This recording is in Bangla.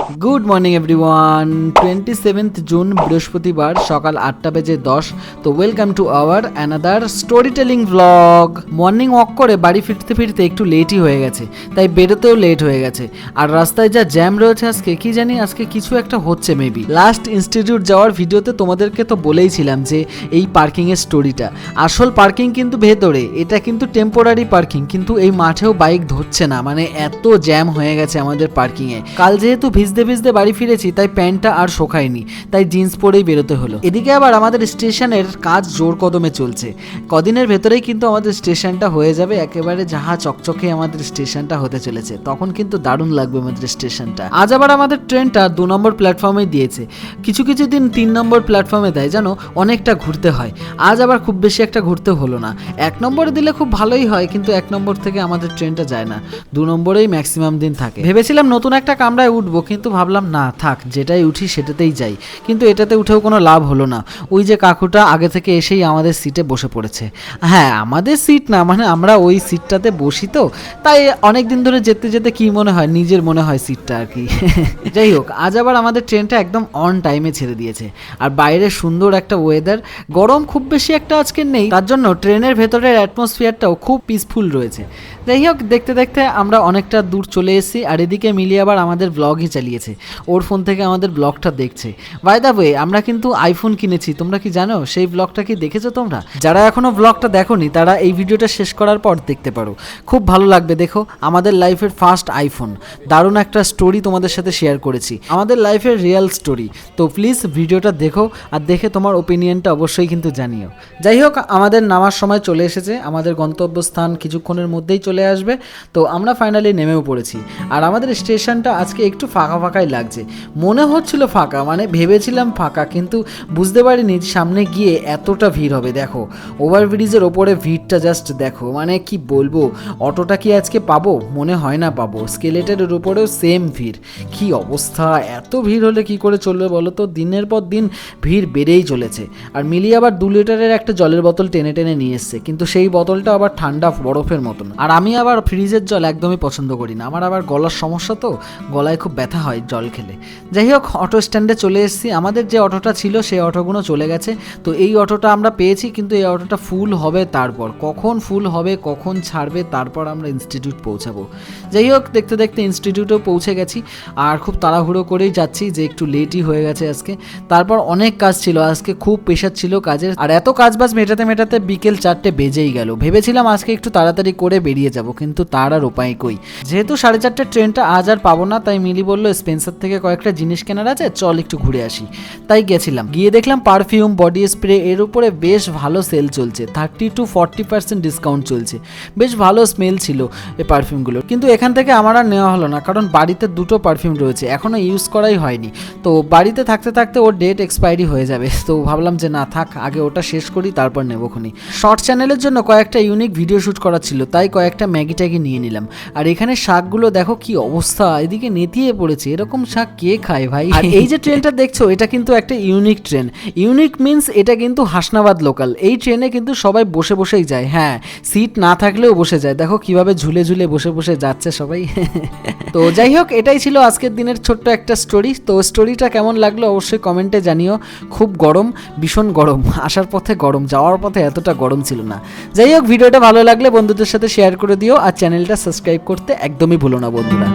Good morning everyone. 27 জুন বৃহস্পতিবার সকাল 8:10। তো welcome to our another story telling blog. Morning walk করে বাড়ি ফিরতে ফিরতে একটু লেটই হয়ে গেছে, তাই বেরোতেও লেট হয়ে গেছে। আর রাস্তায় যা জ্যাম রয়েছে আজকে, কি জানি আজকে কিছু একটা হচ্ছে মেবি। লাস্ট ইনস্টিটিউট যাওয়ার ভিডিওতে তোমাদেরকে তো বলেইছিলাম যে এই পার্কিংয়ের স্টোরিটা। আসল পার্কিং কিন্তু ভেতরে, এটা কিন্তু টেম্পোরারি পার্কিং, কিন্তু এই মাঠেও বাইক ধরছে না, মানে এত জ্যাম হয়ে গেছে আমাদের পার্কিংয়ে। কাল যেহেতু ভিজতে ভিজতে বাড়ি ফিরেছি, তাই প্যান্টটা আর শোকায়নি, তাই জিন্স পরেই বেরোতে হলো। এদিকে আবার আমাদের স্টেশনের কাজ জোর কদমে চলছে। কদিনের ভেতরেই কিন্তু আমাদের স্টেশনটা হয়ে যাবে, একেবারে যাহা চকচকে আমাদের স্টেশনটা হতে চলেছে। তখন কিন্তু দারুণ লাগবে আমাদের স্টেশনটা। আজ আবার আমাদের ট্রেনটা 2 নম্বর প্ল্যাটফর্মে দিয়েছে, কিছু কিছু দিন 3 নম্বর প্ল্যাটফর্মে দেয়, জানো অনেকটা ঘুরতে হয়। আজ আবার খুব বেশি একটা ঘুরতে হলো না। 1 নম্বরে দিলে খুব ভালোই হয়, কিন্তু 1 নম্বর থেকে আমাদের ট্রেনটা যায় না, 2 নম্বরেই ম্যাক্সিমাম দিন থাকে। ভেবেছিলাম নতুন একটা কামরায় উঠবো, কিন্তু ভাবলাম না থাক, যেটাই উঠি সেটাতেই যাই। কিন্তু এটাতে উঠেও কোনো লাভ হলো না। ওই যে কাকুটা আগে থেকে এসেই আমাদের সিটে বসে পড়েছে। হ্যাঁ, আমাদের সিট না, মানে আমরা ওই সিটটাতে বসি, তো তাই অনেক দিন ধরে যেতে যেতে কি মনে হয়, নিজের মনে হয় সিটটা আর কি। যাই হোক, আজ আবার আমাদের ট্রেনটা একদম অন টাইমে ছেড়ে দিয়েছে। আর বাইরে সুন্দর একটা ওয়েদার, গরম খুব বেশি একটা আজকে নেই, তার জন্য ট্রেনের ভেতরের অ্যাটমসফিয়ারটাও খুব পিসফুল রয়েছে। যাই হোক, দেখতে দেখতে আমরা অনেকটা দূর চলে এসেছি। আর এদিকে মিলিয়ে আবার আমাদের ব্লগই চালিয়েছে, ওর ফোন থেকে আমাদের ব্লগটা দেখছে। বাই দ্য ওয়ে, আমরা কিন্তু আইফোন কিনেছি, তোমরা কি জানো? সেই ব্লগটা কি দেখেছো তোমরা? যারা এখনো ব্লগটা দেখোনি তারা এই ভিডিওটা শেষ করার পর দেখতে পারো, খুব ভালো লাগবে। দেখো, আমাদের লাইফের ফার্স্ট আইফোন, দারুণ একটা স্টোরি তোমাদের সাথে শেয়ার করেছি, আমাদের লাইফের রিয়েল স্টোরি। তো প্লিজ ভিডিওটা দেখো, আর দেখে তোমার ওপিনিয়নটা অবশ্যই কিন্তু জানিও। যাই হোক, আমাদের নামার সময় চলে এসেছে, আমাদের গন্তব্যস্থান কিছুক্ষণের মধ্যেই চলে আসবে। তো আমরা ফাইনালি নেমেও পড়েছি। আর আমাদের স্টেশনটা আজকে একটু ফাঁকা ফাঁকাই লাগছে, মনে হচ্ছিল ফাঁকা, মানে ভেবেছিলাম ফাঁকা, কিন্তু বুঝতে পারিনি সামনে গিয়ে এতটা ভিড় হবে। দেখো, ওভারব্রিজের ওপরে ভিড়টা জাস্ট দেখো, মানে কি বলবো। অটোটা কি আজকে পাবো? মনে হয় না পাবো। স্কেলেটারের উপরেও সেম ভিড়, কি অবস্থা। এত ভিড় হলে কি করে চলবে বলো তো? দিনের পর দিন ভিড় বেড়েই চলেছে। আর মিলিয়ে আবার 2 লিটারের একটা জলের বোতল টেনে টেনে নিয়ে এসছে, কিন্তু সেই বোতলটা আবার ঠান্ডা বরফের মতন। আর আমি আবার ফ্রিজের জল একদমই পছন্দ করি না, আমার আবার গলার সমস্যা, তো গলায় খুব ব্যথা হয় জল খেলে। যাই হোক, অটো স্ট্যান্ডে চলে এসেছি। আমাদের যে অটোটা ছিল সেই অটোগুলো চলে গেছে, তো এই অটোটা আমরা পেয়েছি, কিন্তু এই অটোটা ফুল হবে, তারপর কখন ফুল হবে কখন ছাড়বে, তারপর আমরা ইনস্টিটিউট পৌঁছাবো। যাই হোক, দেখতে দেখতে ইনস্টিটিউটেও পৌঁছে গেছি। আর খুব তাড়াহুড়ো করেই যাচ্ছি, যে একটু লেটই হয়ে গেছে আজকে। তারপর অনেক কাজ ছিল আজকে, খুব প্রেশার ছিল কাজের। আর এত কাজ বাজ মেটাতে মেটাতে বিকেল 4টে বেজেই গেল। ভেবেছিলাম আজকে একটু তাড়াতাড়ি করে বেরিয়ে যাব, কিন্তু তার আর উপায় কই। যেহেতু 4:30 ট্রেনটা আজ আর পাবো না, তাই মিলি বললো স্পেন্সার থেকে কয়েকটা জিনিস কেনার আছে, চল একটু ঘুরে আসি। তাই গেছিলাম, গিয়ে দেখলাম পারফিউম, বডি স্প্রে এর উপরে বেশ ভালো সেল চলছে, 30 to 40% ডিসকাউন্ট চলছে। বেশ ভালো স্মেল ছিল এই পারফিউমগুলো, কিন্তু এখান থেকে আমার আর নেওয়া হলো না, কারণ বাড়িতে 2টো পারফিউম রয়েছে, এখনও ইউজ করাই হয়নি। তো বাড়িতে থাকতে থাকতে ওর ডেট এক্সপায়ারি হয়ে যাবে, তো ভাবলাম যে না থাক, আগে ওটা শেষ করি তারপর নেবো খুনি। শর্ট চ্যানেলের জন্য কয়েকটা ইউনিক ভিডিও শ্যুট করা ছিল, তাই কয়েকটা ম্যাগি ট্যাগি নিয়ে নিলাম। আর এখানে শাকগুলো দেখো কি অবস্থা, এদিকে নেতিয়ে পড়েছে, এরকম শাক কে খায় ভাই? আর এই যে ট্রেনটা দেখছো, এটা কিন্তু একটা ইউনিক ট্রেন। ইউনিক মিন্স এটা কিন্তু হাসনাবাদ লোকাল। এই ট্রেনে কিন্তু সবাই বসে বসেই যায়, হ্যাঁ, সিট না থাকলেও বসে যায়। দেখো কিভাবে ঝুলে ঝুলে বসে বসে যাচ্ছে সবাই। তো যাই হোক, এটাই ছিল আজকের দিনের ছোট্ট একটা স্টোরি। তো স্টোরিটা কেমন লাগলো অবশ্যই কমেন্টে জানিও। খুব গরম, ভীষণ গরম, আসার পথে গরম, যাওয়ার পথে এতটা গরম ছিল না। যাই হোক, ভিডিওটা ভালো লাগলে বন্ধুদের সাথে শেয়ার করে দিও, আর চ্যানেলটা সাবস্ক্রাইব করতে একদমই ভুলো না বন্ধুরা।